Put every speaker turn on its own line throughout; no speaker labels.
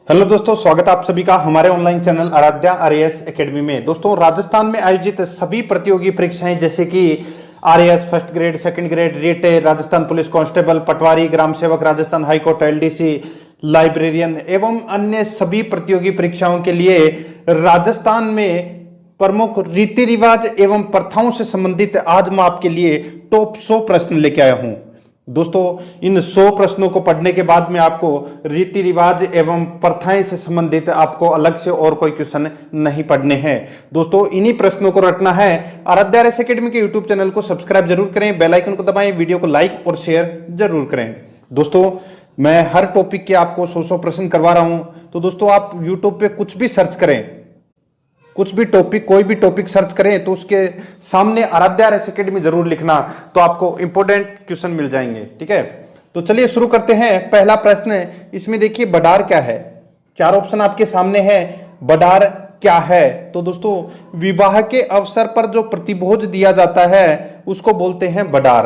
Hello दोस्तों, स्वागत है आप सभी का हमारे online channel Aradhya RAS academy में। दोस्तों, राजस्थान में आयोजित सभी प्रतियोगी परीक्षाएं जैसे कि RAS first grade, second grade, REET, Rajasthan police constable, patwari, ग्राम सेवक, राजस्थान हाईकोर्ट, एलडीसी, लाइब्रेरियन एवं अन्य सभी प्रतियोगी परीक्षाओं के लिए राजस्थान में प्रमुख रीति रिवाज एवं प्रथाओं से संबंधित आज मैं आपके लिए टॉप 100 प्रश्न लेके आया हूं। दोस्तों, इन 100 प्रश्नों को पढ़ने के बाद में आपको रीति रिवाज एवं प्रथाएं से संबंधित आपको अलग से और कोई क्वेश्चन नहीं पढ़ने हैं। दोस्तों, इन्हीं प्रश्नों को रटना है। आराध्या आरएएस एकेडमी के यूट्यूब चैनल को सब्सक्राइब जरूर करें, बेल आइकन को दबाएं, वीडियो को लाइक और शेयर जरूर करें। दोस्तों, मैं हर टॉपिक के आपको 100 प्रश्न करवा रहा हूं। तो दोस्तों, आप यूट्यूब पे कुछ भी सर्च करें, कुछ भी टॉपिक, कोई भी टॉपिक सर्च करें तो उसके सामने आराध्या आरएएस एकेडमी जरूर लिखना, तो आपको इंपॉर्टेंट क्वेश्चन मिल जाएंगे। ठीक है, तो चलिए शुरू करते हैं। पहला प्रश्न, इसमें देखिए बडार क्या है। 4 ऑप्शन आपके सामने है। बडार क्या है? तो दोस्तों, विवाह के अवसर पर जो प्रतिभोज दिया जाता है उसको बोलते हैं बडार।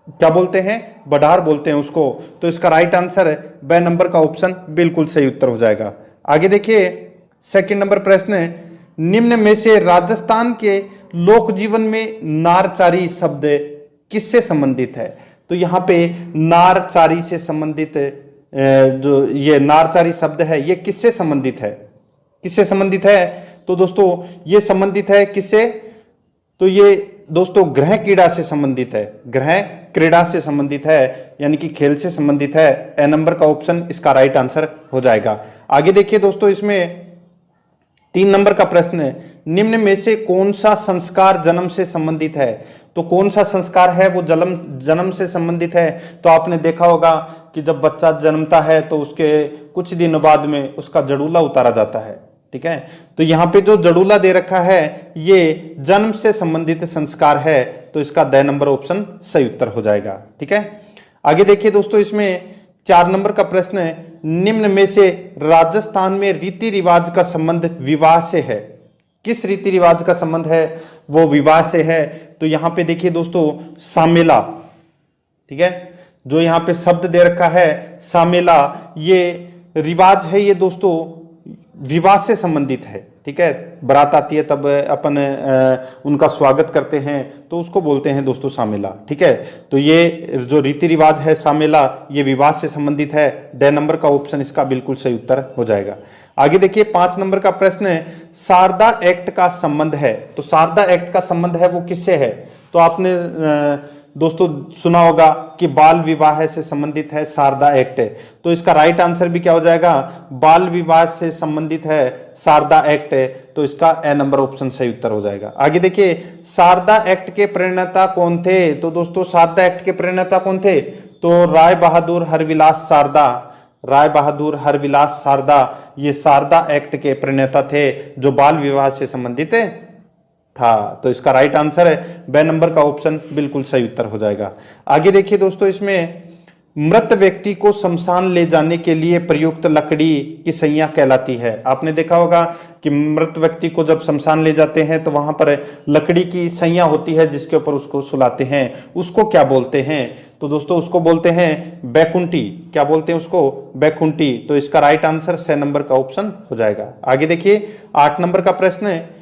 क्या बोलते हैं? बडार बोलते हैं उसको। तो इसका राइट आंसर ब नंबर का ऑप्शन बिल्कुल सही उत्तर हो जाएगा। आगे देखिए, सेकंड नंबर प्रश्न, निम्न में से राजस्थान के लोक जीवन में नारचारी शब्द किससे संबंधित है? तो यहाँ पे नारचारी से संबंधित जो ये नारचारी शब्द है ये किससे संबंधित है? किससे संबंधित है? तो दोस्तों, ये संबंधित है किससे? तो ये दोस्तों ग्रह क्रीड़ा से संबंधित है। ग्रह क्रीड़ा से संबंधित है, यानी कि खेल से संबंधित है। ए नंबर का ऑप्शन इसका राइट आंसर हो जाएगा। आगे देखिए दोस्तों, इसमें 3 नंबर का प्रश्न है, निम्न में से कौन सा संस्कार जन्म से संबंधित है? तो कौन सा संस्कार है वो जन्म से संबंधित है? तो आपने देखा होगा कि जब बच्चा जन्मता है तो उसके कुछ दिनों बाद में उसका जड़ूला उतारा जाता है। ठीक है, तो यहाँ पे जो जड़ूला दे रखा है ये जन्म से संबंधित संस्कार है, तो इसका द नंबर ऑप्शन सही उत्तर हो जाएगा। ठीक है, आगे देखिए दोस्तों, इसमें 4 नंबर का प्रश्न है, निम्न में से राजस्थान में रीति रिवाज का संबंध विवाह से है। किस रीति रिवाज का संबंध है? वो विवाह से है। तो यहां पे देखिए दोस्तों, सामेला। ठीक है, जो यहां पे शब्द दे रखा है सामेला, ये रिवाज है, ये दोस्तों विवाह से संबंधित है। ठीक है, बारात आती है तब अपन उनका स्वागत करते हैं तो उसको बोलते हैं दोस्तों सामेला। ठीक है, तो ये जो रीति रिवाज है सामेला ये विवाह से संबंधित है। ड नंबर का ऑप्शन इसका बिल्कुल सही उत्तर हो जाएगा। आगे देखिए, 5 नंबर का प्रश्न है, शारदा एक्ट का संबंध है। तो शारदा एक्ट का संबंध है वो किससे है? तो आपने दोस्तों सुना होगा कि बाल विवाह से संबंधित है शारदा एक्ट। तो इसका राइट आंसर भी क्या हो जाएगा? बाल विवाह से संबंधित है शारदा एक्ट। तो इसका ए नंबर ऑप्शन सही उत्तर हो जाएगा। आगे देखिए, शारदा एक्ट के प्रणेता कौन थे? तो दोस्तों, शारदा एक्ट के प्रणेता कौन थे? तो राय बहादुर हरविलास शारदा। राय बहादुर हरविलास शारदा ये शारदा एक्ट के प्रणेता थे जो बाल विवाह से संबंधित था। तो इसका राइट आंसर है ब नंबर का ऑप्शन बिल्कुल सही उत्तर हो जाएगा। आगे देखिए दोस्तों, इसमें मृत व्यक्ति को शमशान ले जाने के लिए प्रयुक्त लकड़ी की सैया कहलाती है। आपने देखा होगा कि मृत व्यक्ति को जब शमशान ले जाते हैं तो वहां पर लकड़ी की सैया होती है जिसके ऊपर उसको सुलाते हैं, उसको क्या बोलते हैं? तो दोस्तों, उसको बोलते हैं बैकुंठी। क्या बोलते हैं उसको? बैकुंठी। तो इसका राइट आंसर स नंबर का ऑप्शन हो जाएगा। आगे देखिए, 8 नंबर का प्रश्न है,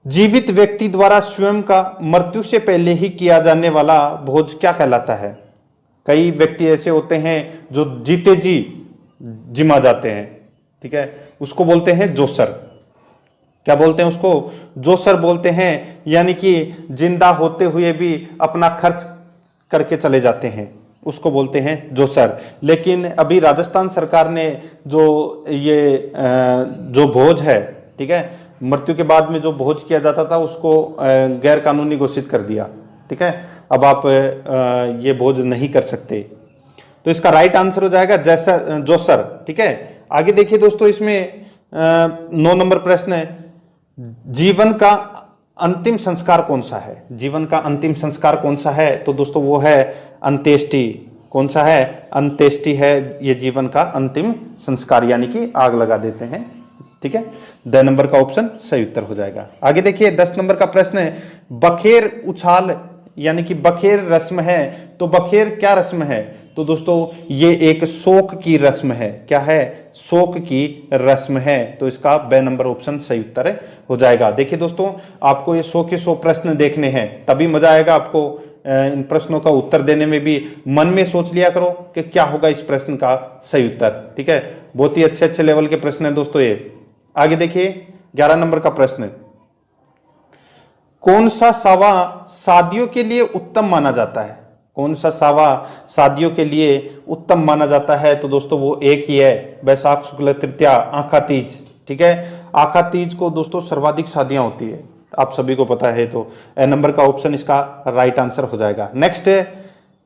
जीवित व्यक्ति द्वारा स्वयं का मृत्यु से पहले ही किया जाने वाला भोज क्या कहलाता है? कई व्यक्ति ऐसे होते हैं जो जीते जी जिमा जाते हैं। ठीक है, उसको बोलते हैं जोसर। क्या बोलते हैं उसको? जोसर बोलते हैं, यानी कि जिंदा होते हुए भी अपना खर्च करके चले जाते हैं, उसको बोलते हैं जोसर। लेकिन अभी राजस्थान सरकार ने जो भोज है, ठीक है, मृत्यु के बाद में जो भोज किया जाता था उसको गैर कानूनी घोषित कर दिया। ठीक है, अब आप ये भोज नहीं कर सकते। तो इसका राइट आंसर हो जाएगा जोसर। ठीक है, आगे देखिए दोस्तों, इसमें 9 नंबर प्रश्न है, जीवन का अंतिम संस्कार कौन सा है? जीवन का अंतिम संस्कार कौन सा है? तो दोस्तों वो है अंत्येष्टि। कौन सा है? अंत्येष्टि है ये जीवन का अंतिम संस्कार, यानी कि आग लगा देते हैं। ठीक है, द नंबर का ऑप्शन सही उत्तर हो जाएगा। आगे देखिए, 10 नंबर का प्रश्न है, बखेर उछाल यानी कि बखेर रस्म है। तो बखेर क्या रस्म है? तो दोस्तों ये एक शोक की रस्म है। क्या है? शोक की रस्म है। तो इसका ब नंबर ऑप्शन सही उत्तर हो जाएगा। देखिए दोस्तों, आपको ये 100 के 100 प्रश्न देखने हैं, तभी मजा आएगा आपको इन प्रश्नों का उत्तर देने में भी। मन में सोच लिया करो कि क्या होगा इस प्रश्न का सही उत्तर। ठीक है, बहुत ही अच्छे अच्छे लेवल के प्रश्न है दोस्तों ये। आगे देखिए 11 नंबर का प्रश्न, कौन सा सावा शादियों के लिए उत्तम माना जाता है? कौन सा सावा शादियों के लिए उत्तम माना जाता है? तो दोस्तों वो एक ही है, वैशाख शुक्ल तृतीया, आखा तीज। ठीक है, आखा तीज को दोस्तों सर्वाधिक शादियां होती है, आप सभी को पता है। तो ए नंबर का ऑप्शन इसका राइट आंसर हो जाएगा। नेक्स्ट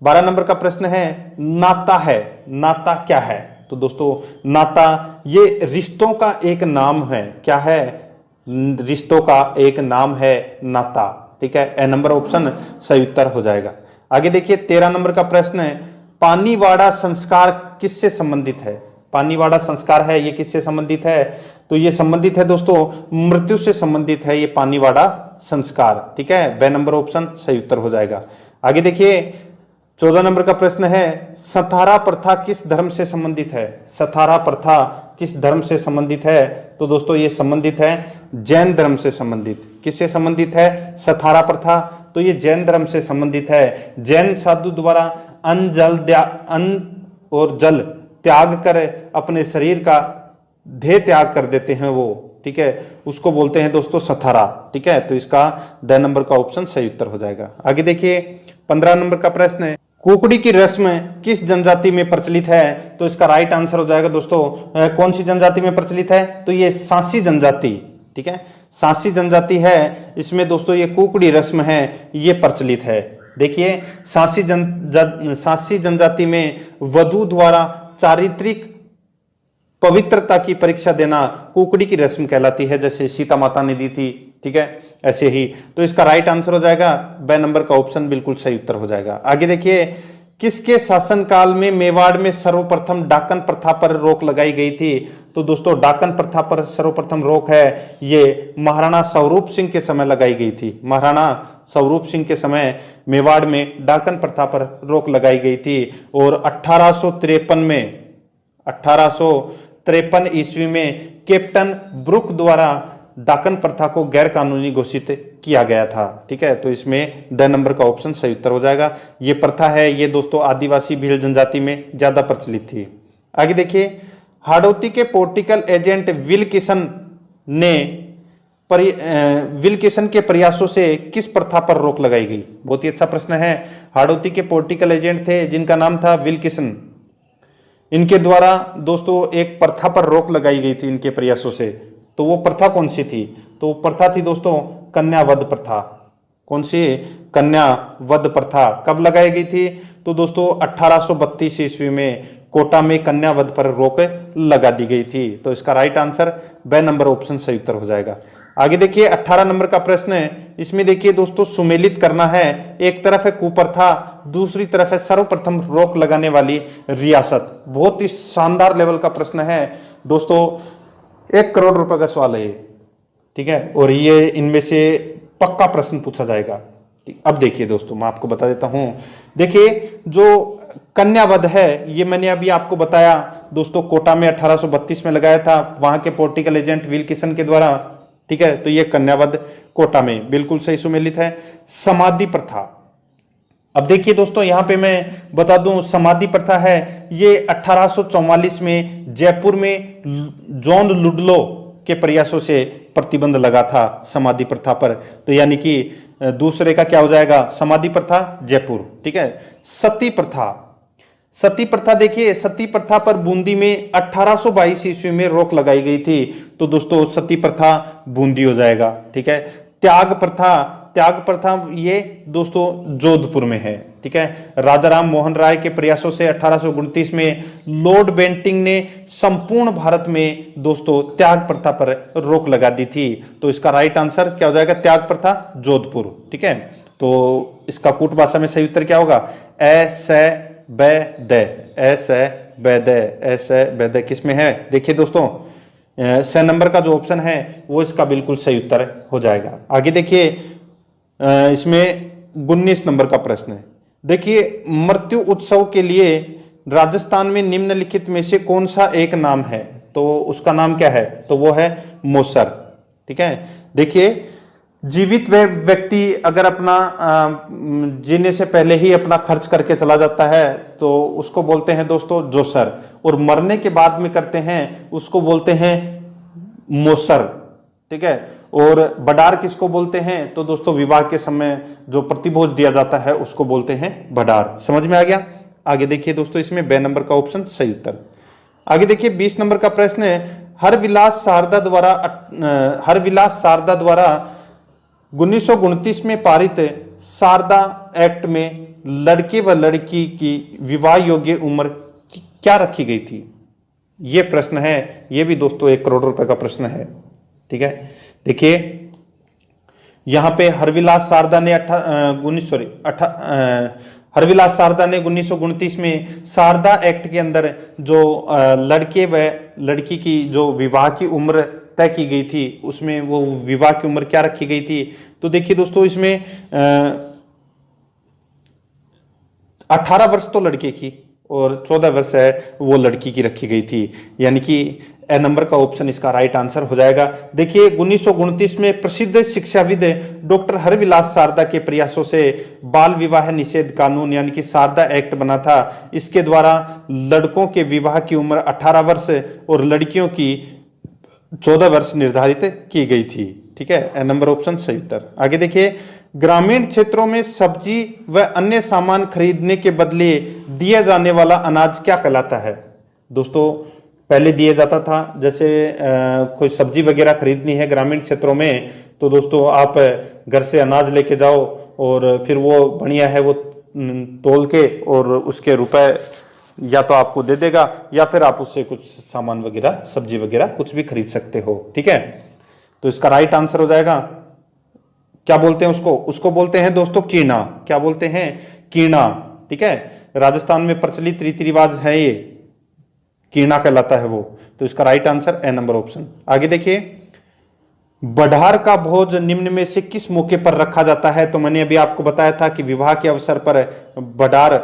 12 नंबर का प्रश्न है, नाता है। नाता क्या है? तो दोस्तों नाता ये रिश्तों का एक नाम है। क्या है? रिश्तों का एक नाम है नाता। ठीक है, ए नंबर ऑप्शन सही उत्तर हो जाएगा। आगे देखिए 13 नंबर का प्रश्न है, पानीवाड़ा संस्कार किससे संबंधित है? पानीवाड़ा संस्कार है ये किससे संबंधित है? तो ये संबंधित है दोस्तों मृत्यु से संबंधित है ये पानीवाड़ा संस्कार। ठीक है, ब नंबर ऑप्शन सही उत्तर हो जाएगा। आगे देखिए 14 नंबर का प्रश्न है, सथारा प्रथा किस धर्म से संबंधित है? सथारा प्रथा किस धर्म से संबंधित है? तो दोस्तों ये संबंधित है जैन धर्म से संबंधित। किससे संबंधित है सथारा प्रथा? तो ये जैन धर्म से संबंधित है। जैन साधु द्वारा अन्न और जल त्याग कर अपने शरीर का देह त्याग कर देते हैं वो। ठीक है, उसको बोलते हैं दोस्तों सथारा। ठीक है, तो इसका द नंबर का ऑप्शन सही उत्तर हो जाएगा। आगे देखिए 15 नंबर का प्रश्न है, कुकड़ी की रस्म किस जनजाति में प्रचलित है? तो इसका राइट आंसर हो जाएगा दोस्तों कौन सी जनजाति में प्रचलित है? तो ये सांसी जनजाति। ठीक है, सांसी जनजाति है, इसमें दोस्तों ये कुकड़ी रस्म है ये प्रचलित है। देखिए सांसी जनजाति में वधू द्वारा चारित्रिक पवित्रता की परीक्षा देना कुकड़ी की रस्म कहलाती है, जैसे सीता माता ने दी थी। ठीक है, ऐसे ही। तो इसका राइट आंसर हो जाएगा ब नंबर का ऑप्शन बिल्कुल सही उत्तर हो जाएगा। आगे देखिए किसके शासनकाल में मेवाड़ में सर्वप्रथम डाकन प्रथा पर रोक लगाई गई थी? तो दोस्तों डाकन प्रथा पर सर्वप्रथम रोक है ये महाराणा स्वरूप सिंह के समय लगाई गई थी। महाराणा स्वरूप सिंह के समय मेवाड़ में डाकन प्रथा पर रोक लगाई गई थी। और 1853 ईस्वी में कैप्टन ब्रुक द्वारा डाकन प्रथा को गैर कानूनी घोषित किया गया था। ठीक है, तो इसमें द नंबर का ऑप्शन सही उत्तर हो जाएगा। ये प्रथा है ये दोस्तों आदिवासी भील जनजाति में ज्यादा प्रचलित थी। आगे देखिए हाड़ौती के पॉलिटिकल एजेंट विल्किसन के प्रयासों से किस प्रथा पर रोक लगाई गई? बहुत ही अच्छा प्रश्न है। हाड़ौती के पॉलिटिकल एजेंट थे जिनका नाम था विल्किसन। इनके द्वारा दोस्तों एक प्रथा पर रोक लगाई गई थी इनके प्रयासों से। तो वो प्रथा कौन सी थी? तो प्रथा थी दोस्तों कन्यावध प्रथा। कौन सी? कन्यावध प्रथा। कब लगाई गई थी? तो दोस्तों 1832 ईस्वी में कोटा में कन्यावध पर रोक लगा दी गई थी। तो इसका राइट आंसर ब नंबर ऑप्शन सही उत्तर हो जाएगा। आगे देखिए 18 नंबर का प्रश्न है, इसमें देखिए दोस्तों सुमेलित करना है। एक तरफ है कुप्रथा, दूसरी तरफ है सर्वप्रथम रोक लगाने वाली रियासत। बहुत ही शानदार लेवल का प्रश्न है दोस्तों, 1 करोड़ रुपए का सवाल है ये। ठीक है, और ये इनमें से पक्का प्रश्न पूछा जाएगा। अब देखिए दोस्तों मैं आपको बता देता हूं। देखिए जो कन्यावध है ये मैंने अभी आपको बताया दोस्तों कोटा में 1832 में लगाया था वहां के पॉलिटिकल एजेंट विल्किसन के द्वारा। ठीक है, तो ये कन्यावध कोटा में बिल्कुल सही सुमेलित है। समाधि प्रथा, अब देखिए दोस्तों यहां पे मैं बता दूं समाधि प्रथा है ये 1844 में जयपुर में जॉन लुडलो के प्रयासों से प्रतिबंध लगा था समाधि प्रथा पर। तो यानी कि दूसरे का क्या हो जाएगा? समाधि प्रथा जयपुर। ठीक है, सती प्रथा, सती प्रथा देखिए सती प्रथा पर बूंदी में 1822 ईस्वी में रोक लगाई गई थी। तो दोस्तों सती प्रथा बूंदी हो जाएगा। ठीक है, त्याग प्रथा, त्याग प्रथा ये दोस्तों जोधपुर में है। ठीक है, राजाराम मोहन राय के प्रयासों से 1829 में लॉर्ड बेंटिंग ने संपूर्ण भारत में दोस्तों त्याग प्रथा पर रोक लगा दी थी। तो इसका राइट आंसर क्या हो जाएगा? त्याग प्रथा जोधपुर। ठीक है, तो इसका कूट भाषा में सही उत्तर क्या होगा? ऐसे किसमें है? देखिए दोस्तों स नंबर का जो ऑप्शन है वो इसका बिल्कुल सही उत्तर हो जाएगा। आगे देखिए इसमें 19 नंबर का प्रश्न है। देखिए मृत्यु उत्सव के लिए राजस्थान में निम्नलिखित में से कौन सा एक नाम है, तो उसका नाम क्या है, तो वो है मोसर। ठीक है, देखिए जीवित व्यक्ति अगर अपना जीने से पहले ही अपना खर्च करके चला जाता है तो उसको बोलते हैं दोस्तों जोसर, और मरने के बाद में करते हैं उसको बोलते हैं मोसर। ठीक है, और बडार किसको बोलते हैं, तो दोस्तों विवाह के समय जो प्रतिभोज दिया जाता है उसको बोलते हैं बडार। समझ में आ गया। आगे देखिए दोस्तों, इसमें बे नंबर का ऑप्शन सही उत्तर। आगे देखिए 20 नंबर का प्रश्न है, हरविलास सारदा द्वारा 1929 में पारित सारदा एक्ट में लड़के व लड़की की विवाह योग्य उम्र क्या रखी गई थी। यह प्रश्न है, यह भी दोस्तों 1 करोड़ रुपए का प्रश्न है। ठीक है, देखिए यहां पे हरविलास सारदा ने 1929 में सारदा एक्ट के अंदर जो लड़के व लड़की की जो विवाह की उम्र तय की गई थी, उसमें वो विवाह की उम्र क्या रखी गई थी, तो देखिए दोस्तों इसमें 18 वर्ष तो लड़के की और 14 वर्ष है वो लड़की की रखी गई थी, यानी कि ए नंबर का ऑप्शन इसका राइट आंसर हो जाएगा। देखिए 1929 में प्रसिद्ध शिक्षाविद डॉक्टर हरविलास सारदा के प्रयासों से बाल विवाह निषेध कानून यानी कि सारदा एक्ट बना था। इसके द्वारा लड़कों के विवाह की उम्र 18 वर्ष और लड़कियों की 14 वर्ष निर्धारित की गई थी। ठीक है, ए नंबर ऑप्शन सही उत्तर। आगे देखिए, ग्रामीण क्षेत्रों में सब्जी व अन्य सामान खरीदने के बदले दिया जाने वाला अनाज क्या कहलाता है। दोस्तों पहले दिया जाता था, जैसे कोई सब्जी वगैरह खरीदनी है ग्रामीण क्षेत्रों में, तो दोस्तों आप घर से अनाज लेके जाओ और फिर वो बढ़िया है वो तोल के और उसके रुपए या तो आपको दे देगा या फिर आप उससे कुछ सामान वगैरह सब्जी वगैरह कुछ भी खरीद सकते हो। ठीक है, तो इसका राइट आंसर हो जाएगा, क्या बोलते हैं उसको बोलते हैं दोस्तों कीणा। क्या बोलते हैं, कीणा। ठीक है, राजस्थान में प्रचलित रीति रिवाज है, ये कीणा कहलाता है वो, तो इसका right answer A number option. आगे देखिए, बढार का भोज निम्न में से किस मौके पर रखा जाता है, तो मैंने अभी आपको बताया था कि विवाह के अवसर पर बढार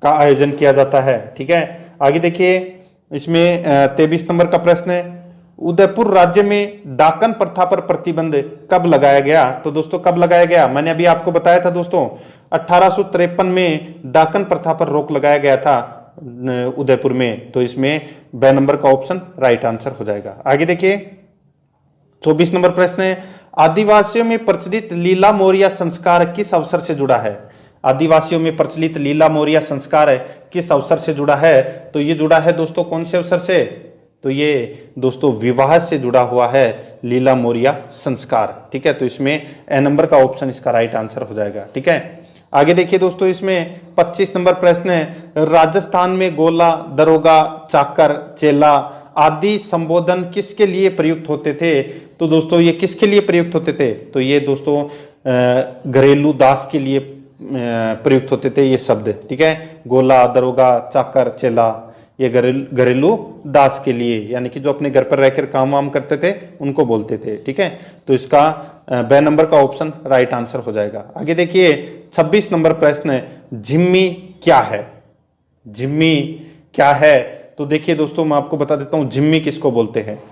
का आयोजन किया जाता है। ठीक है, आगे देखिए इसमें 23 नंबर का प्रश्न है, उदयपुर राज्य में डाकन प्रथा पर प्रतिबंध कब लगाया गया, तो दोस्तों कब लगाया गया, मैंने अभी आपको बताया था दोस्तों 1853 में डाकन प्रथा पर रोक लगाया गया था उदयपुर में, तो इसमें बे नंबर का ऑप्शन राइट आंसर हो जाएगा। आगे देखिए 24 नंबर प्रश्न है, आदिवासियों में प्रचलित लीला मोरिया संस्कार किस अवसर से जुड़ा है। आदिवासियों में प्रचलित लीला मोरिया संस्कार किस अवसर से जुड़ा है, तो ये जुड़ा है दोस्तों कौन से अवसर से, तो ये दोस्तों विवाह से जुड़ा हुआ है लीला मोरिया संस्कार। ठीक है, तो इसमें ए नंबर का ऑप्शन इसका राइट आंसर हो जाएगा। ठीक है, आगे देखिए दोस्तों इसमें 25 नंबर प्रश्न है, राजस्थान में गोला, दरोगा, चाकर, चेला आदि संबोधन किसके लिए प्रयुक्त होते थे, तो दोस्तों ये किसके लिए प्रयुक्त होते थे, तो ये दोस्तों घरेलू दास के लिए प्रयुक्त होते थे ये शब्द। ठीक है, गोला, दरोगा, चाकर, चेला ये घरेलू दास के लिए, यानी कि जो अपने घर पर रहकर काम वाम करते थे उनको बोलते थे। ठीक है, तो इसका बे नंबर का ऑप्शन राइट आंसर हो जाएगा। आगे देखिए 26 नंबर प्रश्न है, झिम्मी क्या है। झिम्मी क्या है, तो देखिए दोस्तों मैं आपको बता देता हूं झिम्मी किसको बोलते हैं।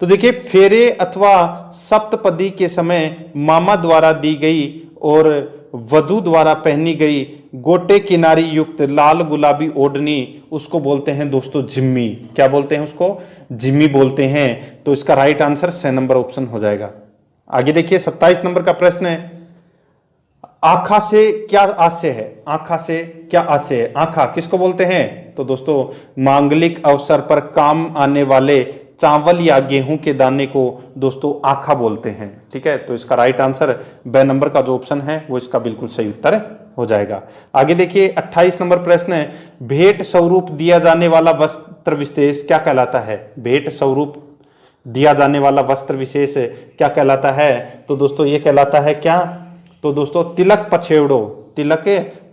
तो देखिए फेरे अथवा सप्तपदी के समय मामा द्वारा दी गई और वधु द्वारा पहनी गई गोटे किनारी युक्त लाल गुलाबी ओढ़नी उसको बोलते हैं दोस्तों झिम्मी। क्या बोलते हैं उसको, झिम्मी बोलते हैं। तो इसका राइट आंसर 6 नंबर ऑप्शन हो जाएगा। आगे देखिए 27 नंबर का प्रश्न है, आखा से क्या आशय है। आखा से क्या आशय है, आखा किसको बोलते हैं, तो दोस्तों मांगलिक अवसर पर काम आने वाले चावल या गेहूं के दाने को दोस्तों आखा बोलते हैं। ठीक है, तो इसका राइट आंसर बे नंबर का जो ऑप्शन है वो इसका बिल्कुल सही उत्तर हो जाएगा। आगे देखिए 28 नंबर प्रश्न है, भेंट स्वरूप दिया जाने वाला वस्त्र विशेष क्या कहलाता है। भेंट स्वरूप दिया जाने वाला वस्त्र विशेष क्या कहलाता है, तो दोस्तों ये कहलाता है क्या, तो दोस्तों तिलक पछेवड़ो, तिलक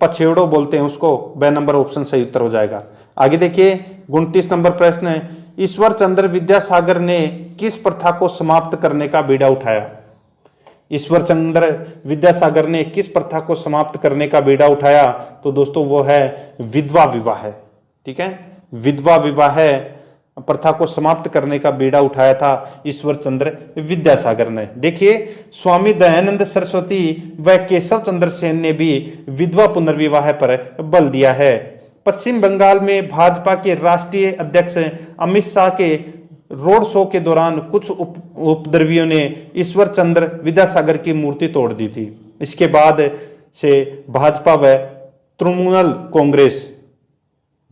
पछेवड़ो बोलते हैं उसको। बे नंबर ऑप्शन सही उत्तर हो जाएगा। आगे देखिए 29 नंबर प्रश्न है, ईश्वर चंद्र विद्यासागर ने किस प्रथा को समाप्त करने का बीड़ा उठाया। ईश्वर चंद्र विद्यासागर ने किस प्रथा को समाप्त करने का बीड़ा उठाया, तो दोस्तों वो है विधवा विवाह है। ठीक है। विधवा विवाह प्रथा को समाप्त करने का बीड़ा उठाया था ईश्वर चंद्र विद्यासागर ने। देखिए, स्वामी दयानंद सरस्वती व केशव चंद्र सेन ने भी विधवा पुनर्विवाह पर बल दिया है। पश्चिम बंगाल में भाजपा के राष्ट्रीय अध्यक्ष अमित शाह के रोड शो के दौरान कुछ उपद्रवियों ने ईश्वर चंद्र विद्यासागर की मूर्ति तोड़ दी थी। इसके बाद से भाजपा व तृणमूल कांग्रेस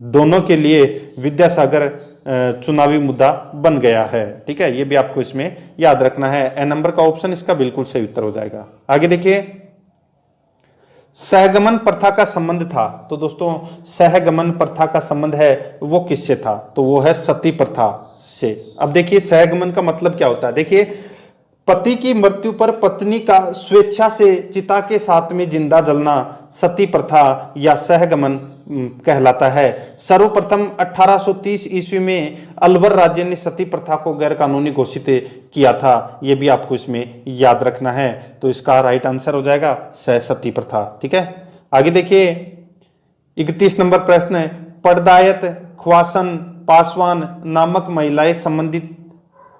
दोनों के लिए विद्यासागर चुनावी मुद्दा बन गया है। ठीक है, ये भी आपको इसमें याद रखना है। ए नंबर का ऑप्शन इसका बिल्कुल सही उत्तर हो जाएगा। आगे देखिए, सहगमन प्रथा का संबंध था। तो दोस्तों, सहगमन प्रथा का संबंध है वो किससे था? तो वो है सती प्रथा से। अब देखिए, सहगमन का मतलब क्या होता है? देखिए, पति की मृत्यु पर पत्नी का स्वेच्छा से चिता के साथ में जिंदा जलना सती प्रथा या सहगमन कहलाता है। सर्वप्रथम 1830 ईस्वी में अलवर राज्य ने सती प्रथा को गैर कानूनी घोषित किया था। यह भी आपको इसमें याद रखना है। तो इसका राइट आंसर हो जाएगा सती प्रथा। ठीक है, आगे देखिए, 31 नंबर प्रश्न है, पड़दायत, ख्वासन, पासवान नामक महिलाएं संबंधित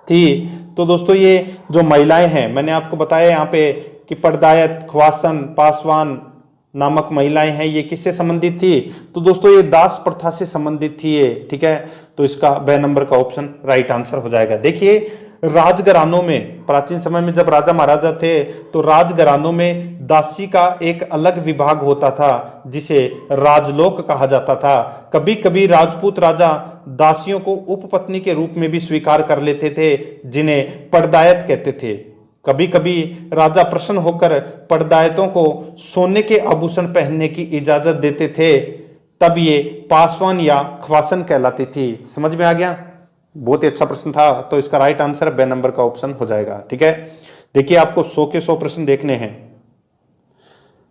थी। तो दोस्तों, ये जो महिलाएं हैं, मैंने आपको बताया यहाँ पे कि पड़दायत, ख्वासन, पासवान नामक महिलाएं हैं, ये किससे संबंधित थी? तो दोस्तों, ये दास प्रथा से संबंधित थी ये। ठीक है, तो इसका ब नंबर का ऑप्शन राइट आंसर हो जाएगा। देखिए, राजघरानों में प्राचीन समय में जब राजा महाराजा थे तो राजघरानों में दासी का एक अलग विभाग होता था जिसे राजलोक कहा जाता था। कभी कभी राजपूत राजा दासियों को उपपत्नी के रूप में भी स्वीकार कर लेते थे, जिन्हें पड़दायत कहते थे। कभी कभी राजा प्रसन्न होकर पड़दायतों को सोने के आभूषण पहनने की इजाजत देते थे, तब ये पासवान या ख्वासन कहलाती थी। समझ में आ गया? बहुत ही अच्छा प्रश्न था। तो इसका राइट आंसर ब नंबर का ऑप्शन हो जाएगा। ठीक है, देखिए, आपको 100 के 100 प्रश्न देखने हैं।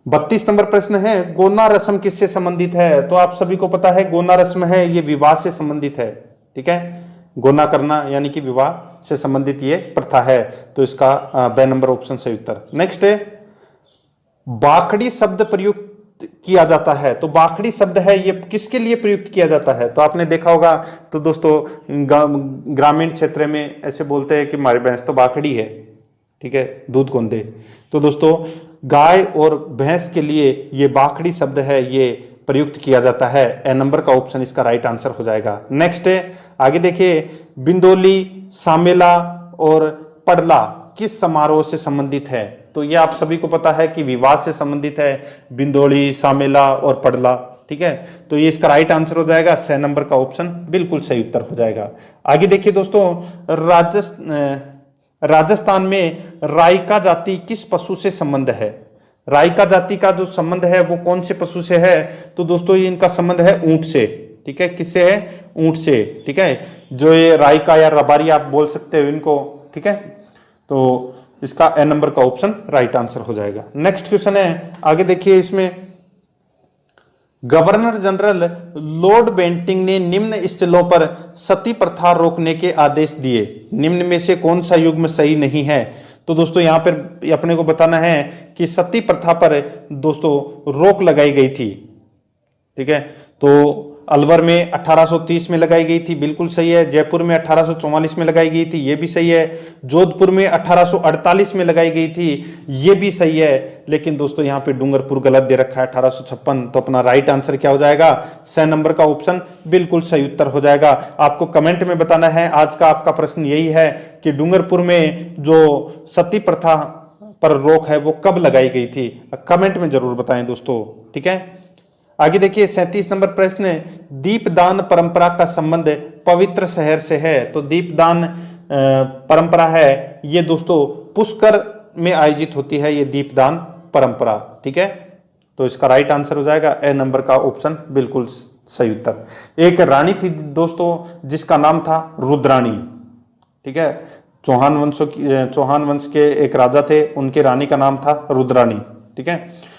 32 नंबर प्रश्न है, गोना रस्म किससे संबंधित है? तो आप सभी को पता है गोना रस्म है ये विवाह से संबंधित है। ठीक है, गोना करना यानी कि विवाह से संबंधित ये प्रथा है। तो इसका ब नंबर ऑप्शन सही उत्तर। नेक्स्ट है, बाखड़ी शब्द प्रयुक्त किया जाता है। तो बाखड़ी शब्द है ये किसके लिए प्रयुक्त किया जाता है? तो आपने देखा होगा, तो दोस्तों ग्रामीण क्षेत्र में ऐसे बोलते हैं कि हमारी भैंस तो बाखड़ी है, ठीक है, दूध कौन दे। तो दोस्तों, गाय और भैंस के लिए ये बाखड़ी शब्द है ये प्रयुक्त किया जाता है। ए नंबर का ऑप्शन इसका राइट आंसर हो जाएगा। नेक्स्ट है, आगे देखिए, बिंदोली, सामेला और पड़ला किस समारोह से संबंधित है? तो ये आप सभी को पता है कि विवाह से संबंधित है, बिंदोली, सामेला और पड़ला। ठीक है, तो ये इसका राइट आंसर हो जाएगा। 6 नंबर का ऑप्शन बिल्कुल सही उत्तर हो जाएगा। आगे देखिए दोस्तों, राजस्थान में राइका जाति किस पशु से संबंध है? राइका जाति का जो संबंध है वो कौन से पशु से है? तो दोस्तों, ये इनका संबंध है ऊंट से। ठीक है, किससे है? ऊंट से। ठीक है, जो ये राइका या रबारी आप बोल सकते हो इनको। ठीक है, तो इसका ए नंबर का ऑप्शन राइट आंसर हो जाएगा। नेक्स्ट क्वेश्चन है, आगे देखिए, इसमें गवर्नर जनरल लॉर्ड बेंटिंग ने निम्न स्थलों पर सती प्रथा रोकने के आदेश दिए। निम्न में से कौन सा युग्म सही नहीं है? तो दोस्तों, यहां पर अपने को बताना है कि सती प्रथा पर दोस्तों रोक लगाई गई थी। ठीक है, तो अलवर में 1830 में लगाई गई थी, बिल्कुल सही है। जयपुर में 1844 में लगाई गई थी, ये भी सही है। जोधपुर में 1848 में लगाई गई थी, ये भी सही है। लेकिन दोस्तों, यहाँ पे डूंगरपुर गलत दे रखा है, 1856। तो अपना राइट आंसर क्या हो जाएगा? 6 नंबर का ऑप्शन बिल्कुल सही उत्तर हो जाएगा। आपको कमेंट में बताना है, आज का आपका प्रश्न यही है कि डूंगरपुर में जो सती प्रथा पर रोक है वो कब लगाई गई थी? कमेंट में जरूर बताएं दोस्तों। ठीक है, आगे देखिए, 37 नंबर प्रश्न है, दीपदान परंपरा का संबंध पवित्र शहर से है। तो दीपदान परंपरा है ये दोस्तों पुष्कर में आयोजित होती है, ये दीपदान परंपरा। ठीक है, तो इसका राइट आंसर हो जाएगा ए नंबर का ऑप्शन बिल्कुल सही उत्तर। एक रानी थी दोस्तों जिसका नाम था रुद्राणी। ठीक है, चौहान वंश के एक राजा थे, उनके रानी का नाम था रुद्राणी। ठीक है,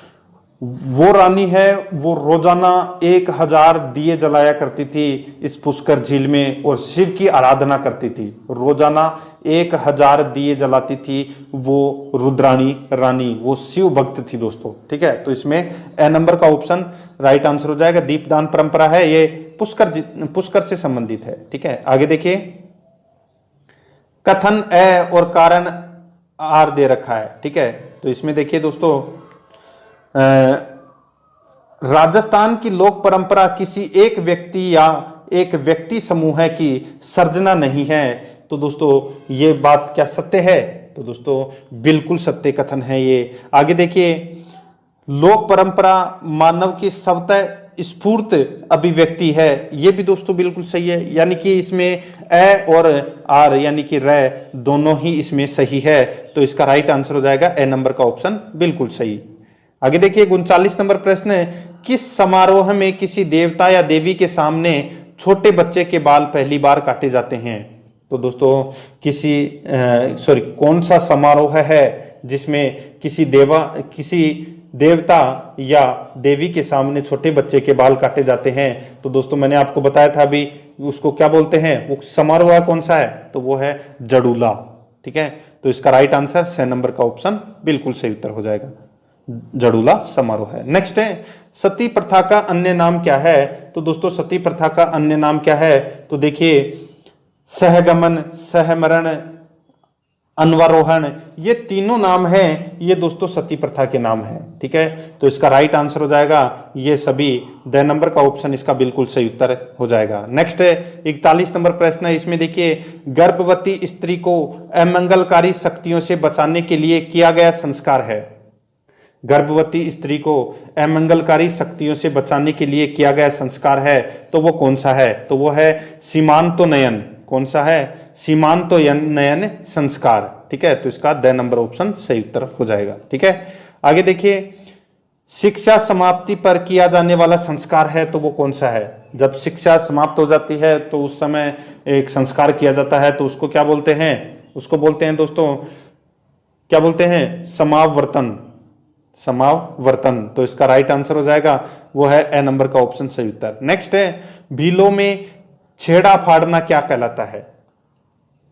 वो रानी है वो रोजाना 1000 दिए जलाया करती थी इस पुष्कर झील में और शिव की आराधना करती थी। रोजाना 1000 दिए जलाती थी वो रुद्राणी रानी, वो शिव भक्त थी दोस्तों। ठीक है, तो इसमें ए नंबर का ऑप्शन राइट आंसर हो जाएगा। दीपदान परंपरा है ये पुष्कर से संबंधित है। ठीक है, आगे देखिए, कथन ए और कारण आर दे रखा है। ठीक है, तो इसमें देखिए दोस्तों, राजस्थान की लोक परंपरा किसी एक व्यक्ति या एक व्यक्ति समूह की सर्जना नहीं है। तो दोस्तों ये बात क्या सत्य है? तो दोस्तों बिल्कुल सत्य कथन है ये। आगे देखिए, लोक परंपरा मानव की स्वतः स्फूर्त अभिव्यक्ति है। ये भी दोस्तों बिल्कुल सही है, यानी कि इसमें ए और आर यानी कि रे दोनों ही इसमें सही है। तो इसका राइट आंसर हो जाएगा ए नंबर का ऑप्शन बिल्कुल सही। आगे देखिए, 39 नंबर प्रश्न है, किस समारोह में किसी देवता या देवी के सामने छोटे बच्चे के बाल पहली बार काटे जाते हैं? तो दोस्तों कौन सा समारोह है जिसमें किसी देवता या देवी के सामने छोटे बच्चे के बाल काटे जाते हैं? तो दोस्तों मैंने आपको बताया था अभी, उसको क्या बोलते हैं, वो समारोह कौन सा है? तो वो है जड़ूला। ठीक है, तो इसका राइट आंसर सी नंबर का ऑप्शन बिल्कुल सही उत्तर हो जाएगा, जड़ूला समारोह है। नेक्स्ट है, सती प्रथा का अन्य नाम क्या है? तो दोस्तों सती प्रथा का अन्य नाम क्या है? तो देखिए, सहगमन, सहमरण, अनवरोहण, ये तीनों नाम हैं, ये दोस्तों सती प्रथा के नाम हैं। ठीक है, तो इसका राइट आंसर हो जाएगा ये सभी, द नंबर का ऑप्शन इसका बिल्कुल सही उत्तर हो जाएगा। नेक्स्ट है 41 नंबर प्रश्न है, इसमें देखिए, गर्भवती स्त्री को अमंगलकारी शक्तियों से बचाने के लिए किया गया संस्कार है। गर्भवती स्त्री को अमंगलकारी शक्तियों से बचाने के लिए किया गया संस्कार है, तो वो कौन सा है? तो वो है सीमांतोन्नयन। कौन सा है? सीमांतोन्नयन संस्कार। ठीक है, तो इसका द नंबर ऑप्शन सही उत्तर हो जाएगा। ठीक है, आगे देखिए, शिक्षा समाप्ति पर किया जाने वाला संस्कार है, तो वो कौन सा है? जब शिक्षा समाप्त हो जाती है तो उस समय एक संस्कार किया जाता है, तो उसको क्या बोलते हैं? उसको बोलते हैं दोस्तों, क्या बोलते हैं? समावर्तन। समावर्तन, तो इसका राइट आंसर हो जाएगा वो है ए नंबर का ऑप्शन सही उत्तर। नेक्स्ट है, भीलों में छेड़ा फाड़ना क्या कहलाता है?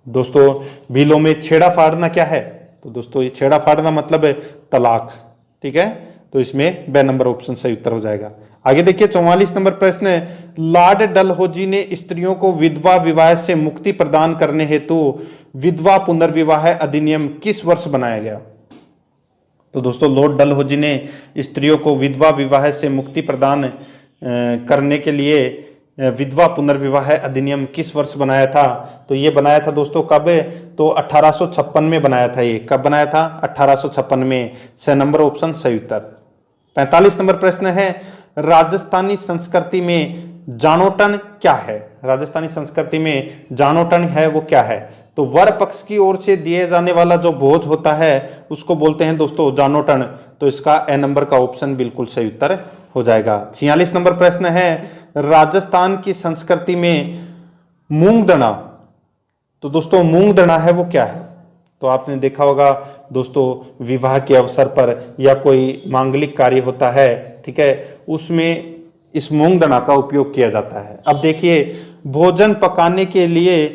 दोस्तों भीलों में छेड़ा फाड़ना क्या है? तो दोस्तों ये छेड़ा फाड़ना मतलब है तलाक। ठीक है, तो इसमें बे नंबर ऑप्शन सही उत्तर हो जाएगा। आगे देखिए, 44 नंबर प्रश्न है, लॉर्ड डलहौजी ने स्त्रियों को विधवा विवाह से मुक्ति प्रदान करने हेतु विधवा पुनर्विवाह अधिनियम किस वर्ष बनाया गया? तो दोस्तों लॉर्ड डलहौजी ने स्त्रियों को विधवा विवाह से मुक्ति प्रदान करने के लिए विधवा पुनर्विवाह अधिनियम किस वर्ष बनाया था? तो ये बनाया था दोस्तों कब? तो 1856 में बनाया था। ये कब बनाया था? 1856 में। स नंबर ऑप्शन सही उत्तर। 45 नंबर प्रश्न है, राजस्थानी संस्कृति में जाणोटन क्या है? राजस्थानी संस्कृति में जाणोटन है वो क्या है? तो वर पक्ष की ओर से दिए जाने वाला जो भोज होता है उसको बोलते हैं दोस्तों जाणोटन। तो इसका ए नंबर का ऑप्शन बिल्कुल सही उत्तर हो जाएगा। 46 नंबर प्रश्न है, राजस्थान की संस्कृति में मूंगदड़ा, तो दोस्तों मूंगदड़ा है वो क्या है? तो आपने देखा होगा दोस्तों, विवाह के अवसर पर या कोई मांगलिक कार्य होता है, ठीक है, उसमें इस मूंगदड़ा का उपयोग किया जाता है। अब देखिए, भोजन पकाने के लिए,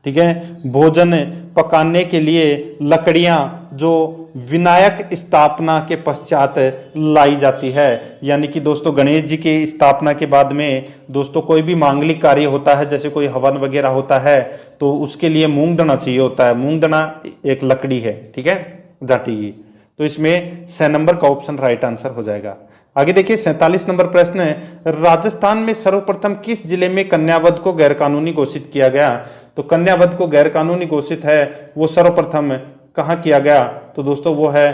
ठीक है, भोजन पकाने के लिए लकड़ियां जो विनायक स्थापना के पश्चात लाई जाती है, यानी कि दोस्तों गणेश जी की स्थापना के बाद में दोस्तों कोई भी मांगलिक कार्य होता है, जैसे कोई हवन वगैरह होता है, तो उसके लिए मूंगदड़ा चाहिए होता है। मूंगदड़ा एक लकड़ी है, ठीक है, जाटी की। तो इसमें स नंबर का ऑप्शन राइट आंसर हो जाएगा। आगे देखिए, 47 नंबर प्रश्न है, राजस्थान में सर्वप्रथम किस जिले में कन्यावध को गैरकानूनी घोषित किया गया? तो कन्यावध को गैरकानूनी घोषित है वो सर्वप्रथम कहां किया गया? तो दोस्तों वो है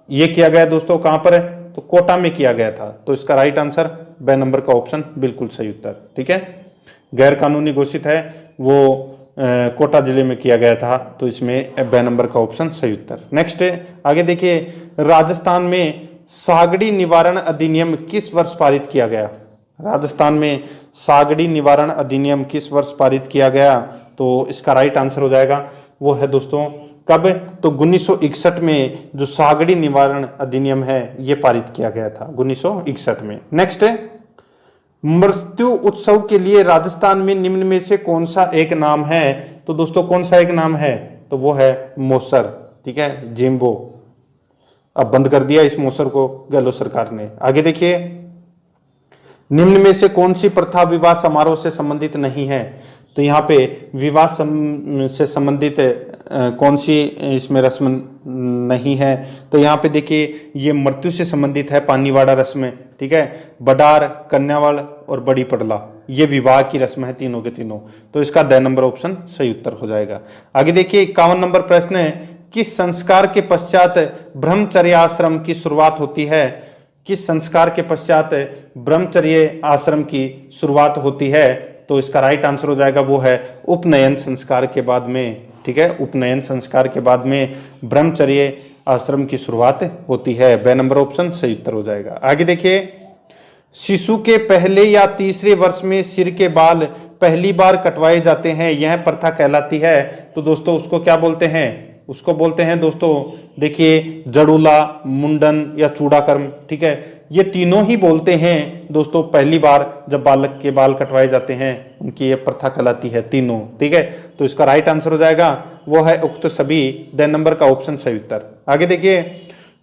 ये किया गया दोस्तों कहां पर? तो कोटा में किया गया था। तो इसका राइट आंसर बे नंबर का ऑप्शन बिल्कुल सही उत्तर। ठीक है, गैरकानूनी घोषित है वो कोटा जिले में किया गया था। तो इसमें बे नंबर का ऑप्शन सही उत्तर। नेक्स्ट है, आगे देखिए, राजस्थान में सागड़ी निवारण अधिनियम किस वर्ष पारित किया गया? राजस्थान में सागड़ी निवारण अधिनियम किस वर्ष पारित किया गया? तो इसका राइट आंसर हो जाएगा वो है दोस्तों कब? तो 1961 में जो सागड़ी निवारण अधिनियम है ये पारित किया गया था 1961 में। नेक्स्ट है, मृत्यु उत्सव के लिए राजस्थान में निम्न में से कौन सा एक नाम है? तो दोस्तों कौन सा एक नाम है? तो वो है मोसर, ठीक है, जिम्बो। अब बंद कर दिया इस मौसर को गहलोत सरकार ने। आगे देखिए, निम्न में से कौन सी प्रथा विवाह समारोह से संबंधित नहीं है? तो यहाँ पे विवाह से संबंधित कौन सी इसमें रस्म नहीं है? तो यहाँ पे देखिए ये मृत्यु से संबंधित है, पानीवाड़ा रस्म, ठीक है। बडार, कन्यावाड़ और बड़ी पड़ला, ये विवाह की रस्म है तीनों के तीनों। तो इसका द नंबर ऑप्शन सही उत्तर हो जाएगा। आगे देखिए 51 नंबर प्रश्न है, किस संस्कार के पश्चात ब्रह्मचर्य आश्रम की शुरुआत होती है? किस संस्कार के पश्चात ब्रह्मचर्य आश्रम की शुरुआत होती है? तो इसका राइट आंसर हो जाएगा वो है उपनयन संस्कार के बाद में, ठीक है। उपनयन संस्कार के बाद में ब्रह्मचर्य आश्रम की शुरुआत होती है। ब नंबर ऑप्शन सही उत्तर हो जाएगा। आगे देखिए, शिशु के पहले या तीसरे वर्ष में सिर के बाल पहली बार कटवाए जाते हैं, यह प्रथा कहलाती है। तो दोस्तों उसको क्या बोलते हैं? उसको बोलते हैं दोस्तों, देखिए जड़ूला, मुंडन या चूड़ाकर्म, ठीक है। ये तीनों ही बोलते हैं दोस्तों, पहली बार जब बालक के बाल कटवाए जाते हैं उनकी ये प्रथा कहलाती है तीनों, ठीक है। तो इसका राइट आंसर हो जाएगा वो है उक्त सभी, द नंबर का ऑप्शन सही उत्तर। आगे देखिए,